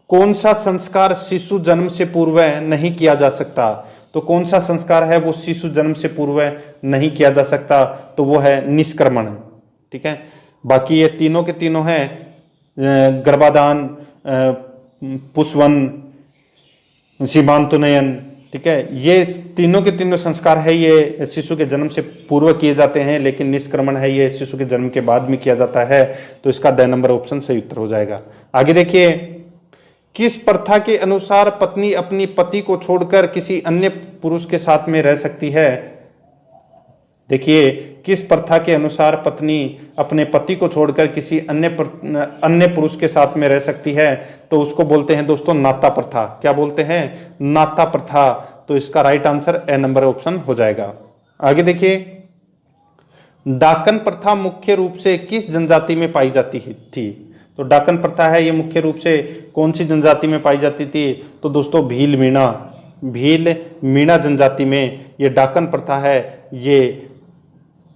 कौन सा संस्कार शिशु जन्म से पूर्व नहीं किया जा सकता? तो कौन सा संस्कार है वो शिशु जन्म से पूर्व नहीं किया जा सकता? तो वो है निष्क्रमण, ठीक है। बाकी ये तीनों के तीनों हैं, गर्भाधान, पुष्पवन, सीमांतोन्नयन, ठीक है। ये तीनों के तीनों संस्कार है ये शिशु के जन्म से पूर्व किए जाते हैं, लेकिन निष्क्रमण है ये शिशु के जन्म के बाद में किया जाता है। तो इसका द नंबर ऑप्शन सही उत्तर हो जाएगा। आगे देखिए, किस प्रथा के अनुसार पत्नी अपनी पति को छोड़कर किसी अन्य पुरुष के साथ में रह सकती है? देखिए, किस प्रथा के अनुसार पत्नी अपने पति को छोड़कर किसी अन्य पुरुष के साथ में रह सकती है? तो उसको बोलते हैं दोस्तों नाता प्रथा। क्या बोलते हैं? नाता प्रथा। तो इसका right answer A number option हो जाएगा। आगे देखिए, डाकन प्रथा मुख्य रूप से किस जनजाति में पाई जाती थी? तो डाकन प्रथा है ये मुख्य रूप से कौन सी जनजाति में पाई जाती थी? तो दोस्तों भील मीणा जनजाति में ये डाकन प्रथा है ये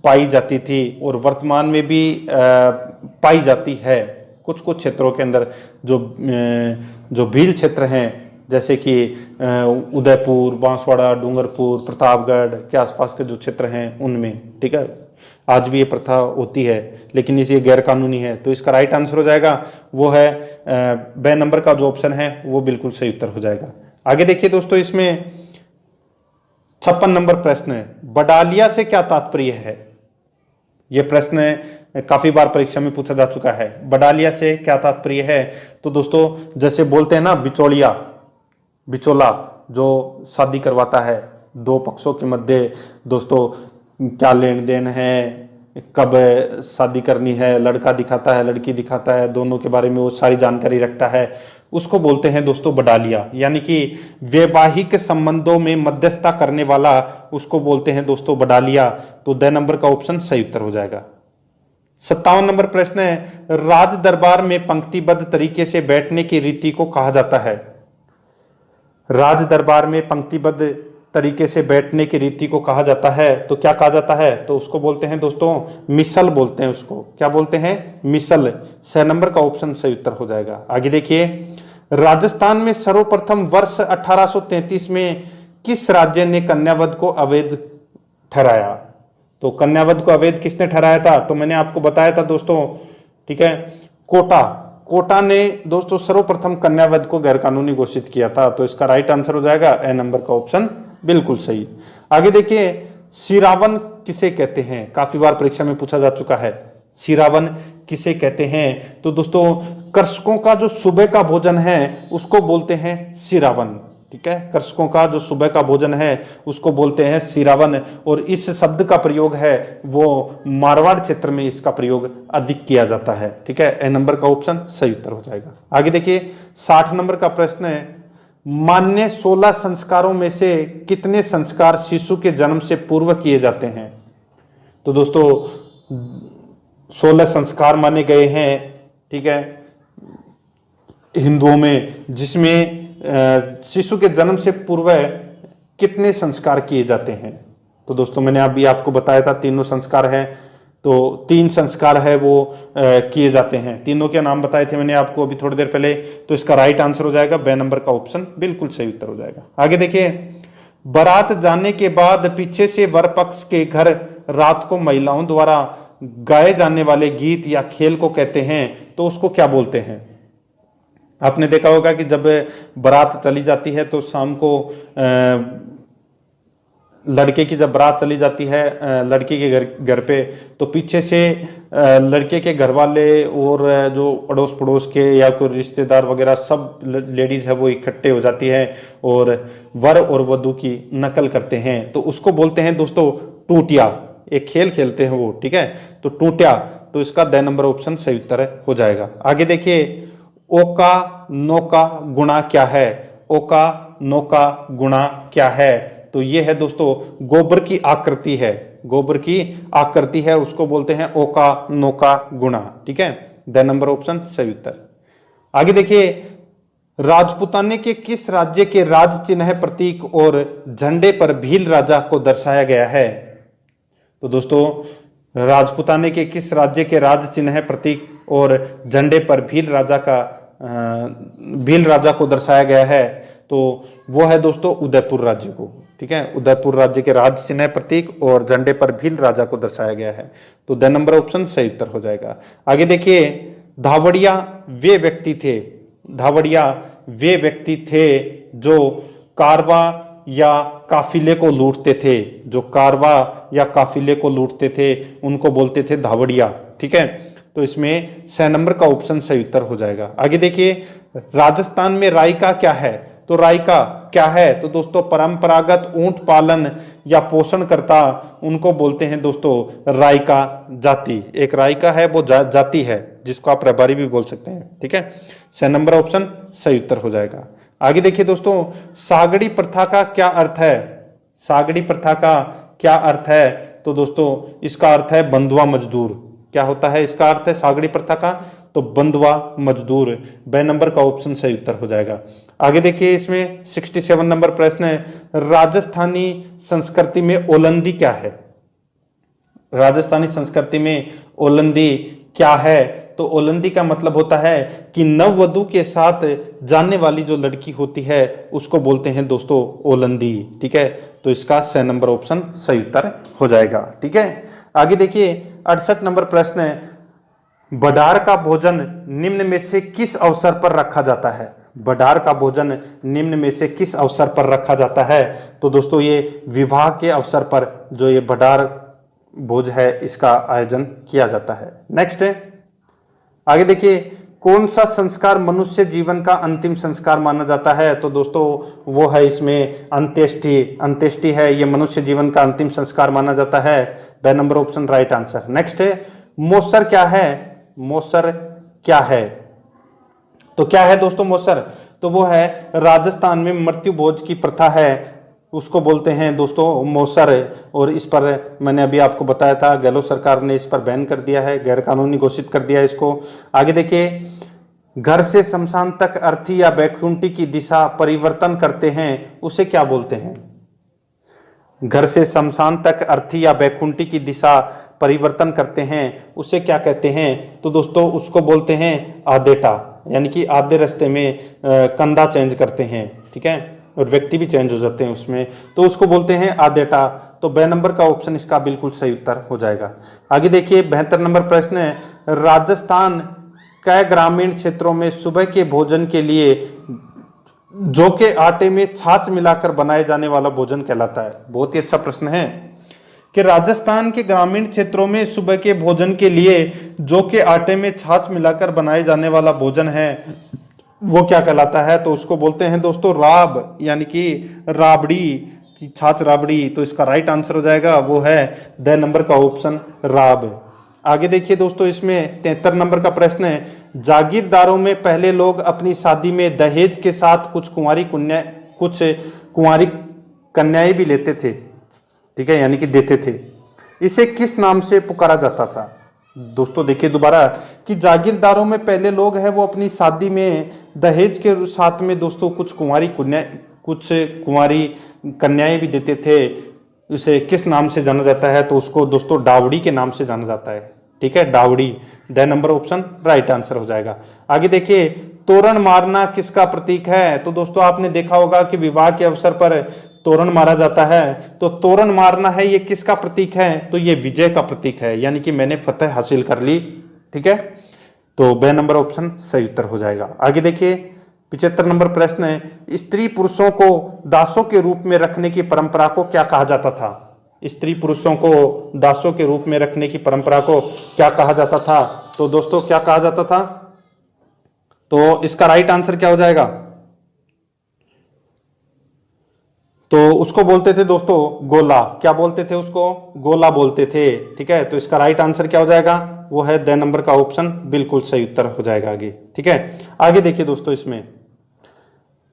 पाई जाती थी, और वर्तमान में भी पाई जाती है कुछ कुछ क्षेत्रों के अंदर। जो भील क्षेत्र हैं जैसे कि उदयपुर, बांसवाड़ा, डूंगरपुर, प्रतापगढ़ के आसपास के जो क्षेत्र हैं उनमें, ठीक है, आज भी ये प्रथा होती है, लेकिन इसे गैर कानूनी है। तो इसका राइट आंसर हो जाएगा वो है ब नंबर का जो ऑप्शन है वो बिल्कुल सही उत्तर हो जाएगा। आगे देखिए दोस्तों, इसमें 56 नंबर प्रश्न है, बडालिया से क्या तात्पर्य है? यह प्रश्न काफी बार परीक्षा में पूछा जा चुका है। बडालिया से क्या तात्पर्य है? तो दोस्तों जैसे बोलते हैं ना बिचौला जो शादी करवाता है, दो पक्षों के मध्य दोस्तों क्या लेन देन है, कब शादी करनी है, लड़का दिखाता है, लड़की दिखाता है, दोनों के बारे में वो सारी जानकारी रखता है, उसको बोलते हैं दोस्तों बडालिया। यानी कि वैवाहिक संबंधों में मध्यस्थता करने वाला उसको बोलते हैं दोस्तों बडालिया। तो द नंबर का ऑप्शन सही उत्तर हो जाएगा। 57 नंबर प्रश्न है, राज दरबार में पंक्तिबद्ध तरीके से बैठने की रीति को कहा जाता है? राज दरबार में पंक्तिबद्ध तरीके से बैठने की रीति को कहा जाता है, तो क्या कहा जाता है? तो उसको बोलते हैं दोस्तों मिसल बोलते हैं उसको। क्या बोलते हैं? मिसल। 6 नंबर का ऑप्शन सही उत्तर हो जाएगा। आगे देखिए, राजस्थान में सर्वप्रथम वर्ष 1833 में किस राज्य ने कन्यावध को अवैध ठहराया? तो कन्यावध को अवैध किसने ठहराया था? तो मैंने आपको बताया था दोस्तों, ठीक है, कोटा ने दोस्तों सर्वप्रथम कन्यावध को गैरकानूनी घोषित किया था। तो इसका राइट आंसर हो जाएगा ए नंबर का ऑप्शन बिल्कुल सही। आगे देखिए, सिरावन किसे कहते हैं? काफी बार परीक्षा में पूछा जा चुका है, सिरावन किसे कहते हैं? तो दोस्तों कृषकों का जो सुबह का भोजन है उसको बोलते हैं सिरावन, ठीक है। कृषकों का जो सुबह का भोजन है उसको बोलते हैं सिरावन, और इस शब्द का प्रयोग है वो मारवाड़ क्षेत्र में इसका प्रयोग अधिक किया जाता है, ठीक है। ए नंबर का ऑप्शन सही उत्तर हो जाएगा। आगे देखिए, 60 नंबर का प्रश्न है, मान्य 16 संस्कारों में से कितने संस्कार शिशु के जन्म से पूर्व किए जाते हैं? तो दोस्तों 16 संस्कार माने गए हैं, ठीक है, हिंदुओं में, जिसमें शिशु के जन्म से पूर्व कितने संस्कार किए जाते हैं? तो दोस्तों मैंने अभी आपको बताया था तीनों संस्कार हैं। तो 3 संस्कार है वो किए जाते हैं। तीनों के नाम बताए थे मैंने आपको अभी थोड़ी देर पहले। तो इसका राइट आंसर हो जाएगा ब नंबर का ऑप्शन, बिल्कुल सही उत्तर हो जाएगा। आगे देखिए, बारात जाने के बाद पीछे से वर पक्ष के घर रात को महिलाओं द्वारा गाए जाने वाले गीत या खेल को कहते हैं, तो उसको क्या बोलते हैं? आपने देखा होगा कि जब बारात चली जाती है तो शाम को लड़के की जब बारात चली जाती है लड़की के घर पे, तो पीछे से लड़के के घर वाले और जो अड़ोस पड़ोस के या कोई रिश्तेदार वगैरह सब लेडीज है वो इकट्ठे हो जाती है और वर और वधू की नकल करते हैं, तो उसको बोलते हैं दोस्तों टूटिया। एक खेल खेलते हैं वो, ठीक है, तो टूटिया। तो इसका द नंबर ऑप्शन सही उत्तर हो जाएगा। आगे देखिए, ओका नौका गुणा क्या है? ओका नौका गुणा क्या है? तो ये है दोस्तों गोबर की आकृति है, गोबर की आकृति है, उसको बोलते हैं ओका नौका गुणा, ठीक है, द नंबर ऑप्शन सही उत्तर। आगे देखिए, राजपूताने के किस राज्य के राज चिन्ह प्रतीक और झंडे पर भील राजा को दर्शाया गया है? तो दोस्तों राजपूताने के किस राज्य के राज चिन्ह प्रतीक और झंडे पर भील राजा को दर्शाया गया है? तो वो है दोस्तों उदयपुर राज्य को, ठीक है, उदयपुर राज्य के राज चिन्ह प्रतीक और झंडे पर भील राजा को दर्शाया गया है। तो द नंबर ऑप्शन सही उत्तर हो जाएगा। आगे देखिए, धावड़िया वे व्यक्ति थे, धावड़िया वे व्यक्ति थे जो कारवा या काफिले को लूटते थे, जो कारवा या काफिले को लूटते थे उनको बोलते थे धावड़िया, ठीक है। तो इसमें 6 नंबर का ऑप्शन सही उत्तर हो जाएगा। आगे देखिए, राजस्थान में रायका क्या है? तो रायका क्या है? तो दोस्तों परंपरागत ऊंट पालन या पोषण करता उनको बोलते हैं दोस्तों रायका जाति। एक रायका है वो जाति है जिसको आप रबारी भी बोल सकते हैं, ठीक है। 6 नंबर ऑप्शन सही उत्तर हो जाएगा। आगे देखिए दोस्तों, सागड़ी प्रथा का क्या अर्थ है? सागड़ी प्रथा का क्या अर्थ है? तो दोस्तों इसका अर्थ है बंधुआ मजदूर। क्या होता है इसका अर्थ है सागड़ी प्रथा का? तो बंधुआ मजदूर। ब नंबर का ऑप्शन सही उत्तर हो जाएगा। आगे देखिए, इसमें 67 नंबर प्रश्न है, राजस्थानी संस्कृति में ओलंदी क्या है? राजस्थानी संस्कृति में ओलंदी क्या है? तो ओलंदी का मतलब होता है कि नववधु के साथ जाने वाली जो लड़की होती है उसको बोलते हैं दोस्तों ओलंदी, ठीक है। तो इसका 6 नंबर ऑप्शन सही उत्तर हो जाएगा, ठीक है। आगे देखिए, 68 नंबर प्रश्न है, बडार का भोजन निम्न में से किस अवसर पर रखा जाता है? बडार का भोजन निम्न में से किस अवसर पर रखा जाता है? तो दोस्तों ये विवाह के अवसर पर जो ये बडार भोज है इसका आयोजन किया जाता है। नेक्स्ट है, आगे देखिए, कौन सा संस्कार मनुष्य जीवन का अंतिम संस्कार माना जाता है? तो दोस्तों वो है इसमें अंत्येष्टि। अंत्येष्टि है ये मनुष्य जीवन का अंतिम संस्कार माना जाता है। ब number option right answer. Next है, मोसर क्या है? मोसर क्या है? तो क्या है दोस्तों मोसर? तो वो है राजस्थान में मृत्यु भोज की प्रथा है, उसको बोलते हैं दोस्तों मोसर। और इस पर मैंने अभी आपको बताया था गहलोत सरकार ने इस पर बैन कर दिया है, गैर कानूनी घोषित कर दिया है इसको। आगे देखिए, घर से शमशान तक अर्थी या बैकुंठी की दिशा परिवर्तन करते हैं उसे क्या बोलते हैं? घर से शमशान तक अर्थी या बैकुंठी की दिशा परिवर्तन करते हैं उसे क्या कहते हैं? तो दोस्तों उसको बोलते हैं आधेटा, यानी कि आधे रास्ते में कंधा चेंज करते हैं, ठीक है, और व्यक्ति भी चेंज हो जाते हैं उसमें, तो उसको बोलते हैं आधेटा। तो ब नंबर का ऑप्शन इसका बिल्कुल सही उत्तर हो जाएगा। आगे देखिए, 72 नंबर प्रश्न है, राजस्थान के ग्रामीण क्षेत्रों में सुबह के भोजन के लिए जौ के आटे में छाछ मिलाकर बनाए जाने वाला भोजन कहलाता है? बहुत ही अच्छा प्रश्न है कि राजस्थान के ग्रामीण क्षेत्रों में सुबह के भोजन के लिए जौ के आटे में छाछ मिलाकर बनाए जाने वाला भोजन है वो क्या कहलाता है? तो उसको बोलते हैं दोस्तों राब, यानी कि राबड़ी, छाछ राबड़ी। तो इसका राइट आंसर हो जाएगा वो है द नंबर का ऑप्शन राब। आगे देखिए दोस्तों, इसमें 73 नंबर का प्रश्न है, जागीरदारों में पहले लोग अपनी शादी में दहेज के साथ कुछ कुंवारी कन्याएं भी लेते थे, ठीक है, यानी कि देते थे। इसे किस नाम से पुकारा जाता था? दोस्तों देखिए दोबारा कि जागीरदारों में पहले लोग हैं वो अपनी शादी में दहेज के साथ में दोस्तों कुछ कुंवारी कन्याएं भी देते थे, उसे किस नाम से जाना जाता है, तो उसको दोस्तों डावड़ी के नाम से जाना जाता है। ठीक है, डावड़ी। The number option right answer हो जाएगा। आगे देखिए, तोरण मारना किसका प्रतीक है? तो दोस्तों आपने देखा होगा कि विवाह के अवसर पर तोरण मारा जाता है, तो तोरण मारना है ये किसका प्रतीक है? तो ये विजय का प्रतीक है, यानी कि मैंने फतह हासिल कर ली। ठीक है, तो ब नंबर ऑप्शन सही उत्तर हो जाएगा। आगे देखिए, 75 नंबर प्रश्न है, स्त्री पुरुषों को दासों के रूप में रखने की परंपरा को क्या कहा जाता था? स्त्री पुरुषों को दासों के रूप में रखने की परंपरा को क्या कहा जाता था? तो दोस्तों क्या कहा जाता था? तो इसका राइट आंसर क्या हो जाएगा? तो उसको बोलते थे दोस्तों गोला। क्या बोलते थे उसको? गोला बोलते थे। ठीक है, तो इसका राइट आंसर क्या हो जाएगा? वो है द नंबर का ऑप्शन, बिल्कुल सही उत्तर हो जाएगा आगे। ठीक है, आगे देखिए दोस्तों, इसमें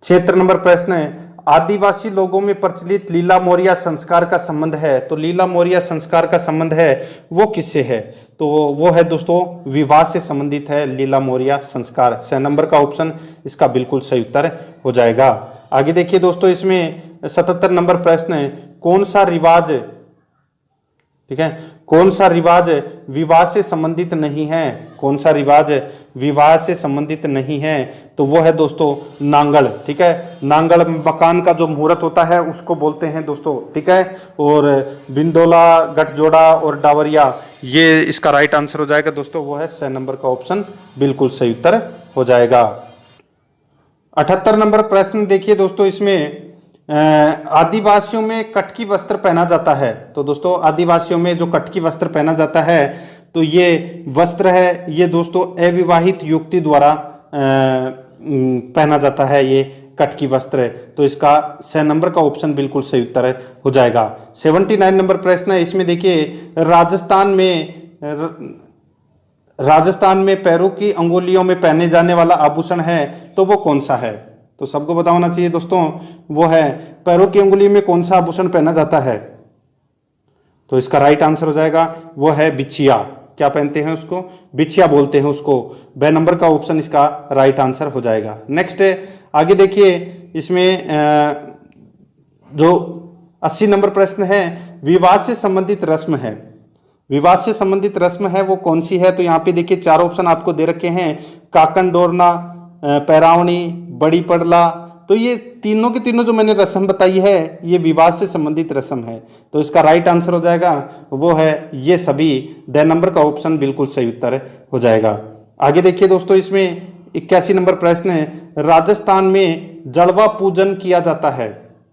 76 नंबर प्रश्न है, आदिवासी लोगों में प्रचलित लीला मोरिया संस्कार का संबंध है। तो लीला मोरिया संस्कार का संबंध है वो किससे है? तो वो है दोस्तों विवाह से संबंधित है लीला मोरिया संस्कार। स नंबर का ऑप्शन इसका बिल्कुल सही उत्तर हो जाएगा। आगे देखिए दोस्तों, इसमें 77 नंबर प्रश्न है, कौन सा रिवाज, ठीक है, कौन सा रिवाज विवाह से संबंधित नहीं है? कौन सा रिवाज विवाह से संबंधित नहीं है? तो वो है दोस्तों नांगल। ठीक है, नांगल मकान का जो मुहूर्त होता है उसको बोलते हैं दोस्तों। ठीक है, और बिंदोला, गठजोड़ा और डावरिया, ये इसका राइट आंसर हो जाएगा दोस्तों, वो है स नंबर का ऑप्शन, बिल्कुल सही उत्तर हो जाएगा। 78 नंबर प्रश्न देखिए दोस्तों, इसमें आदिवासियों में कटकी वस्त्र पहना जाता है। तो दोस्तों आदिवासियों में जो कटकी वस्त्र पहना जाता है, तो ये वस्त्र है ये दोस्तों अविवाहित युवती द्वारा पहना जाता है, ये कटकी वस्त्र। तो इसका स नंबर का ऑप्शन बिल्कुल सही उत्तर हो जाएगा। 79 नंबर प्रश्न है, इसमें देखिए, राजस्थान में पैरों की अंगुलियों में पहने जाने वाला आभूषण है, तो वो कौन सा है? तो सबको पता होना चाहिए दोस्तों, वो है पैरों की अंगुली में कौन सा आभूषण पहना जाता है? तो इसका राइट आंसर हो जाएगा, वो है बिछिया। क्या पहनते हैं उसको? बिछिया बोलते हैं उसको। ब नंबर का ऑप्शन इसका राइट आंसर हो जाएगा। नेक्स्ट है, आगे देखिए, इसमें जो 80 नंबर प्रश्न है, विवाह से संबंधित रस्म है। विवाह से संबंधित रस्म है वो कौन सी है? तो यहाँ पे देखिए 4 ऑप्शन आपको दे रखे हैं, काकन डोरना, पैरावणी, बड़ी पड़ला। तो ये तीनों के तीनों जो मैंने रस्म बताई है, ये विवाह से संबंधित रस्म है। तो इसका राइट आंसर हो जाएगा, वो है ये सभी। द नंबर का ऑप्शन बिल्कुल सही उत्तर हो जाएगा। आगे देखिए दोस्तों, इसमें 81 नंबर प्रश्न है, राजस्थान में जड़वा पूजन किया जाता है।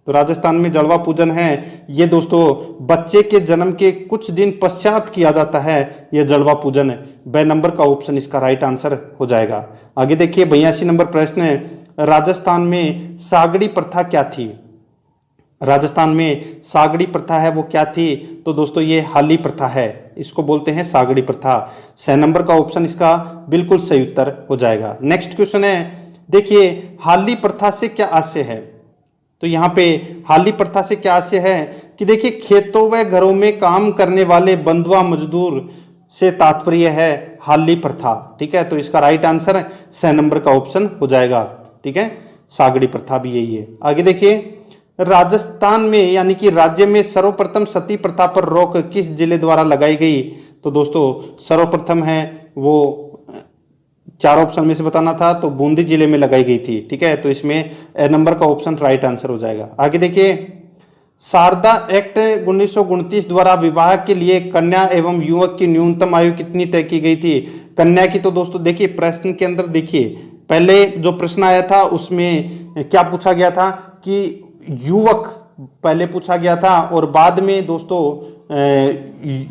तो राजस्थान में जड़वा पूजन है ये दोस्तों बच्चे के जन्म के कुछ दिन पश्चात किया जाता है, यह जड़वा पूजन। ब नंबर का ऑप्शन इसका राइट आंसर हो जाएगा। आगे देखिए, 82 नंबर प्रश्न है, राजस्थान में सागड़ी प्रथा क्या थी? राजस्थान में सागड़ी प्रथा है वो क्या थी? तो दोस्तों ये हाली प्रथा है, इसको बोलते हैं सागड़ी प्रथा। स नंबर का ऑप्शन इसका बिल्कुल सही उत्तर हो जाएगा। नेक्स्ट क्वेश्चन है, देखिए, हाली प्रथा से क्या आशय है? तो यहाँ पे हाली प्रथा से क्या आशय है कि देखिए, खेतों व घरों में काम करने वाले बंधुआ मजदूर से तात्पर्य है हाली प्रथा। ठीक है, तो इसका राइट आंसर स नंबर का ऑप्शन हो जाएगा। ठीक है, सागड़ी प्रथा भी यही है। आगे देखिए, राजस्थान में यानी कि राज्य में सर्वप्रथम सती प्रथा पर रोक किस जिले द्वारा लगाई गई? तो दोस्तों सर्वप्रथम है वो 4 ऑप्शन में से बताना था, तो बूंदी जिले में लगाई गई थी। ठीक है, तो इसमें ए नंबर का ऑप्शन राइट आंसर हो जाएगा। आगे देखिए, शारदा एक्ट 1929 द्वारा विवाह के लिए कन्या एवं युवक की न्यूनतम आयु कितनी तय की गई थी? कन्या की तो दोस्तों देखिए प्रश्न के अंदर देखिए, पहले जो प्रश्न आया था उसमें क्या पूछा गया था कि युवक पहले पूछा गया था, और बाद में दोस्तों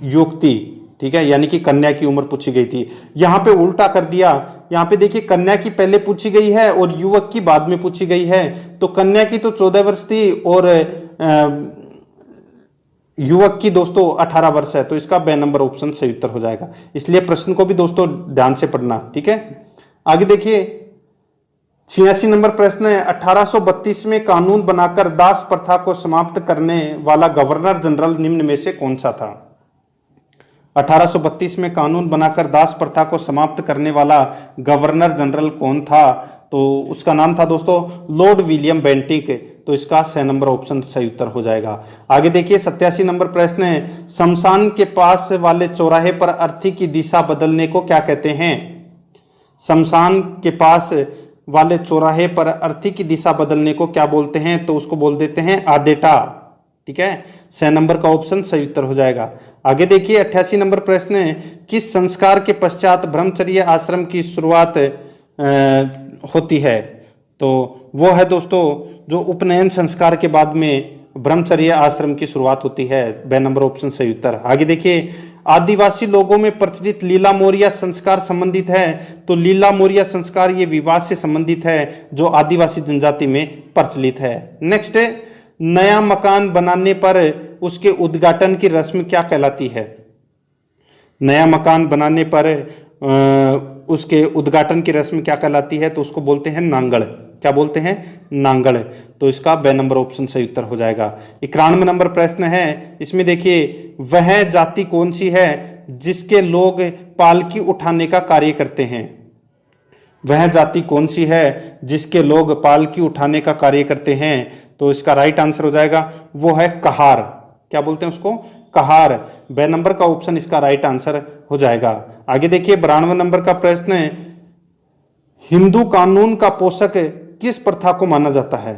युवती, ठीक है, यानी कि कन्या की उम्र पूछी गई थी। यहाँ पे उल्टा कर दिया, यहाँ पे देखिए कन्या की पहले पूछी गई है और युवक की बाद में पूछी गई है। तो कन्या की तो 14 वर्ष थी और युवक की दोस्तों 18 वर्ष है। तो इसका ब नंबर ऑप्शन सही उत्तर हो जाएगा। इसलिए प्रश्न को भी दोस्तों ध्यान से पढ़ना। ठीक है, आगे देखिए, 86 नंबर प्रश्न है, 1832 में कानून बनाकर दास प्रथा को समाप्त करने वाला गवर्नर जनरल निम्न में से कौन सा था? 1832 में कानून बनाकर दास प्रथा को समाप्त करने वाला गवर्नर जनरल कौन था? तो उसका नाम था दोस्तों लॉर्ड विलियम बेंटिक। तो इसका 6 नंबर ऑप्शन सही उत्तर हो जाएगा। आगे देखिए 87 नंबर प्रश्न है, शमशान के पास वाले चौराहे पर अर्थी की दिशा बदलने को क्या कहते हैं? शमशान के पास वाले चौराहे पर अर्थी की दिशा बदलने को क्या बोलते हैं? तो उसको बोल देते हैं आदेटा। ठीक है, 6 नंबर का ऑप्शन सही उत्तर हो जाएगा। आगे देखिए 88 नंबर प्रश्न है, किस संस्कार के पश्चात ब्रह्मचर्य आश्रम की शुरुआत होती है? तो वो है दोस्तों जो उपनयन संस्कार के बाद में ब्रह्मचर्य आश्रम की शुरुआत होती है। 2 नंबर ऑप्शन सही उत्तर। आगे देखिए आदिवासी लोगों में प्रचलित लीला मोरिया संस्कार संबंधित है? तो लीला मोरिया संस्कार ये विवाह से संबंधित है जो आदिवासी जनजाति में प्रचलित है। नेक्स्ट है, नया मकान बनाने पर उसके उद्घाटन की रस्म क्या कहलाती है? नया मकान बनाने पर उसके उद्घाटन की रस्म क्या कहलाती है? तो उसको बोलते हैं नांगड़। क्या बोलते हैं? नांगड़। तो इसका 2 नंबर ऑप्शन सही उत्तर हो जाएगा। 91 नंबर प्रश्न है, इसमें देखिए वह जाति कौन सी है जिसके लोग पालकी उठाने का कार्य करते हैं? वह जाति कौन सी है जिसके लोग पालकी उठाने का कार्य करते हैं? तो इसका राइट आंसर हो जाएगा वो है कहार। क्या बोलते हैं उसको? कहार। 2 नंबर का ऑप्शन इसका राइट आंसर हो जाएगा। आगे देखिए 92 नंबर का प्रश्न है, हिंदू कानून का पोषक किस प्रथा को माना जाता है?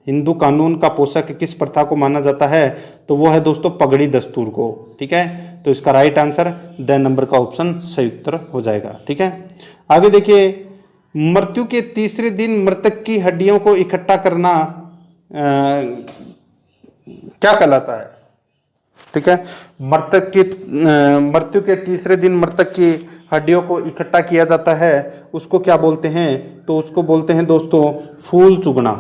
हिंदू कानून का पोषक किस प्रथा को माना जाता है? तो वो है दोस्तों पगड़ी दस्तूर को। ठीक है, तो इसका राइट आंसर 2 नंबर का ऑप्शन सही उत्तर हो जाएगा। ठीक है, आगे देखिए मृत्यु के तीसरे दिन मृतक की हड्डियों को इकट्ठा करना क्या कहलाता है? ठीक है, मृत्यु के तीसरे दिन मृतक की हड्डियों को इकट्ठा किया जाता है, उसको क्या बोलते हैं? तो उसको बोलते हैं दोस्तों फूल चुगना।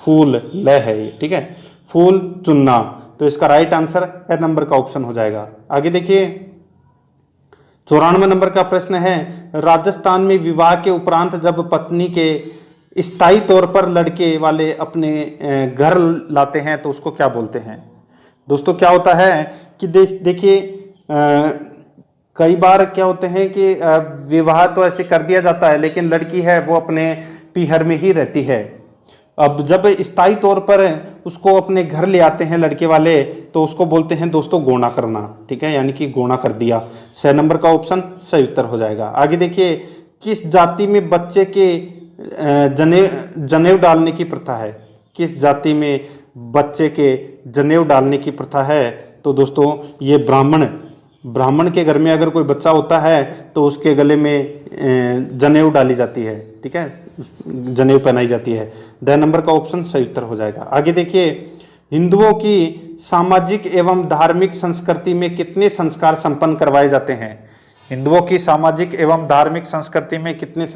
फूल ल है ये। ठीक है, फूल चुनना। तो इसका राइट आंसर 1 नंबर का ऑप्शन हो जाएगा। आगे देखिए 94 नंबर का प्रश्न है, राजस्थान में विवाह के उपरांत जब पत्नी के स्थायी तौर पर लड़के वाले अपने घर लाते हैं तो उसको क्या बोलते हैं? दोस्तों क्या होता है कि देखिए कई बार क्या होते हैं कि विवाह तो ऐसे कर दिया जाता है लेकिन लड़की है वो अपने पीहर में ही रहती है। अब जब स्थायी तौर पर उसको अपने घर ले आते हैं लड़के वाले तो उसको बोलते हैं दोस्तों गोना करना। ठीक है, यानी कि गोना कर दिया। 6 नंबर का ऑप्शन सही उत्तर हो जाएगा। आगे देखिए किस जाति में बच्चे के जनेऊ डालने की प्रथा है? किस जाति में बच्चे के जनेऊ डालने की प्रथा है? तो दोस्तों ये ब्राह्मण के घर में अगर कोई बच्चा होता है तो उसके गले में जनेऊ डाली जाती है। ठीक है, जनेऊ पहनाई जाती है। 2 नंबर का ऑप्शन सही उत्तर हो जाएगा। आगे देखिए हिंदुओं की सामाजिक एवं धार्मिक संस्कृति में कितने संस्कार संपन्न करवाए जाते हैं? हिंदुओं की सामाजिक एवं धार्मिक संस्कृति में कितने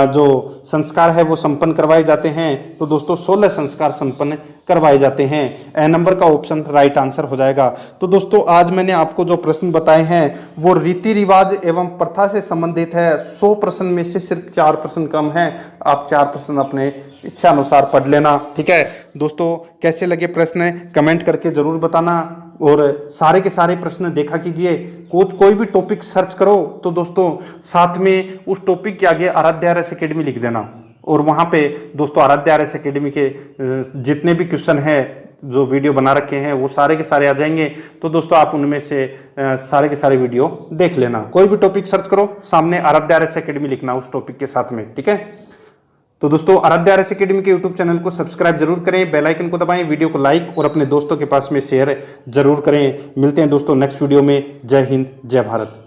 जो संस्कार है वो संपन्न करवाए जाते हैं? तो दोस्तों 16 संस्कार संपन्न करवाए जाते हैं। ए नंबर का ऑप्शन राइट आंसर हो जाएगा। तो दोस्तों आज मैंने आपको जो प्रश्न बताए हैं वो रीति रिवाज एवं प्रथा से संबंधित है। 100 प्रश्न में से सिर्फ 4 प्रश्न कम हैं। आप 4 प्रश्न अपने इच्छा अनुसार पढ़ लेना। ठीक है दोस्तों, कैसे लगे प्रश्न कमेंट करके जरूर बताना और सारे के सारे प्रश्न देखा कीजिए। कोई भी टॉपिक सर्च करो तो दोस्तों साथ में उस टॉपिक के आगे आराध्या आरएस एकेडमी लिख देना और वहां पे दोस्तों आराध्या आरएस एकेडमी के जितने भी क्वेश्चन है जो वीडियो बना रखे हैं वो सारे के सारे आ जाएंगे। तो दोस्तों आप उनमें से सारे के सारे वीडियो देख लेना। कोई भी टॉपिक सर्च करो सामने आराध्या आरएस एकेडमी लिखना उस टॉपिक के साथ में। ठीक है, तो दोस्तों आराध्या आरएस एकेडमी के यूट्यूब चैनल को सब्सक्राइब जरूर करें, बेल आइकन को दबाएं, वीडियो को लाइक और अपने दोस्तों के पास में शेयर जरूर करें। मिलते हैं दोस्तों नेक्स्ट वीडियो में। जय हिंद, जय भारत।